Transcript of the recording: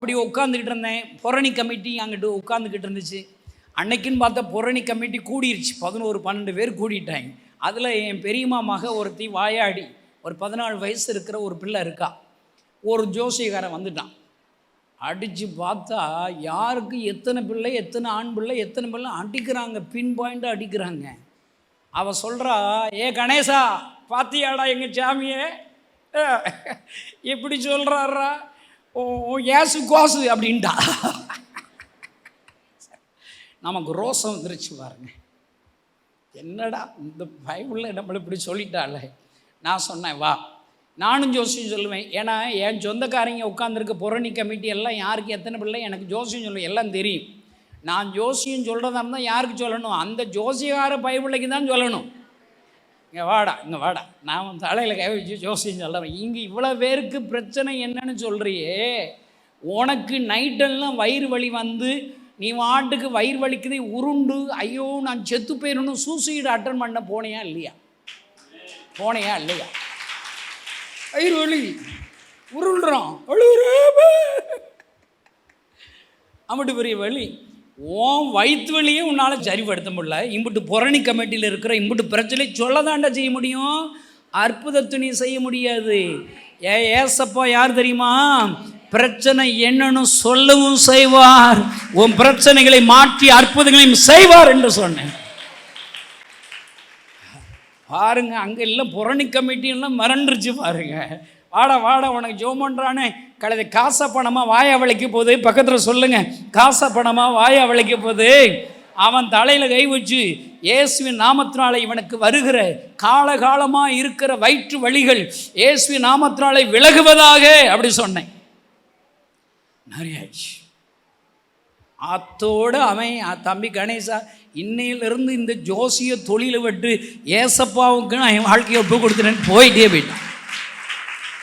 அப்படி உட்காந்துக்கிட்டு இருந்தேன். புரணி கமிட்டி அங்கிட்டு உட்காந்துக்கிட்டு இருந்துச்சு. அன்னைக்குன்னு பார்த்தா புரணி கமிட்டி கூடிருச்சு. 11-12 பேர் கூடிட்டாங்க. அதில் என் பெரியம்மா மக ஒருத்தி வாயாடி, ஒரு 14 வயசு இருக்கிற ஒரு பிள்ளை இருக்கா. ஒரு ஜோசியக்காரன் வந்துட்டான். அடித்து பார்த்தா யாருக்கு எத்தனை பிள்ளை, எத்தனை ஆண் பிள்ளை, எத்தனை பிள்ளை அடிக்கிறாங்க, பின் பாயிண்ட்டாக அடிக்கிறாங்க. அவள் சொல்கிறா, ஏ கணேசா பாத்தியாடா எங்கள் சாமியே எப்படி சொல்கிறாரா, ஓ ஏசு கோசு அப்படின்ட்டா. நமக்கு ரோசம் வந்துருச்சு பாருங்க. என்னடா இந்த பைபிளில் நம்மளை இப்படி சொல்லிட்டாலே. நான் சொன்னேன், வா நானும் ஜோசியம் சொல்லுவேன். ஏன்னா என் சொந்தக்காரங்க உட்காந்துருக்க புரணி கமிட்டி எல்லாம் யாருக்கு எத்தனை பிள்ளை எனக்கு ஜோசியம் சொல்லுவேன், எல்லாம் தெரியும். நான் ஜோசியம் சொல்கிறதா இருந்தால் யாருக்கு சொல்லணும், அந்த ஜோசியக்கார பைபிளைக்கு தான் சொல்லணும். இங்கே வாடா, இங்கே வாடா, நான் தலையில் கை வச்சு ஜோசியம் சொல்கிறேன். இங்கே இவ்வளோ பேருக்கு பிரச்சனை என்னன்னு சொல்கிறியே, உனக்கு நைட்டெல்லாம் வயிறு வலி வந்து நீ வாட்டுக்கு வயிறு வலிக்குது உருண்டு ஐயோ நான் செத்து போயிடணும் சூசைடு அட்டன் பண்ண போனையா இல்லையா? போனையா இல்லையா? வயிறு வலி உருள்றான், அம்பிட்டு பெரிய வலி. ஓன் வயிற்று வலியே உன்னால் சரிப்படுத்த முடியல. இம்பிட்டு புரணி கமிட்டியில் இருக்கிற இம்பிட்டு பிரச்சனை சொல்லதாண்டா செய்ய முடியும், அற்புதத்தை நீ செய்ய முடியாது. ஏசப்பா யார் தெரியுமா? பிரச்சனை என்னன்னு சொல்லவும் செய்வார், உன் பிரச்சனைகளை மாற்றி அற்புதங்களையும் செய்வார் என்று சொன்னேன். பாருங்க, அங்கே எல்லாம் புரணி கமிட்டியெல்லாம் மறந்துருச்சு பாருங்க. வாடா வாடா உனக்கு ஜோம் பண்ணுறானே, கழுதை காசா பணமாக வாயை வளைக்க போகுது, பக்கத்தில் சொல்லுங்க காசா பணமாக வாயை வளைக்க போகுது. அவன் தலையில் கை வச்சு இயேசுவின் நாமத்தினாலே இவனுக்கு வருகிற காலகாலமாக இருக்கிற வயிற்று வலிகள் இயேசுவின் நாமத்தினாலே விலகுவதாக அப்படி சொன்னேன். நிறையாச்சு. அத்தோடு அவன் தம்பி கணேசா இன்னையிலிருந்து இந்த ஜோசிய தொழிலை விட்டு ஏசப்பாவுக்கு நான் என் வாழ்க்கையை ஒப்பு கொடுத்துட்டேன்னு போயிட்டே போயிட்டான்.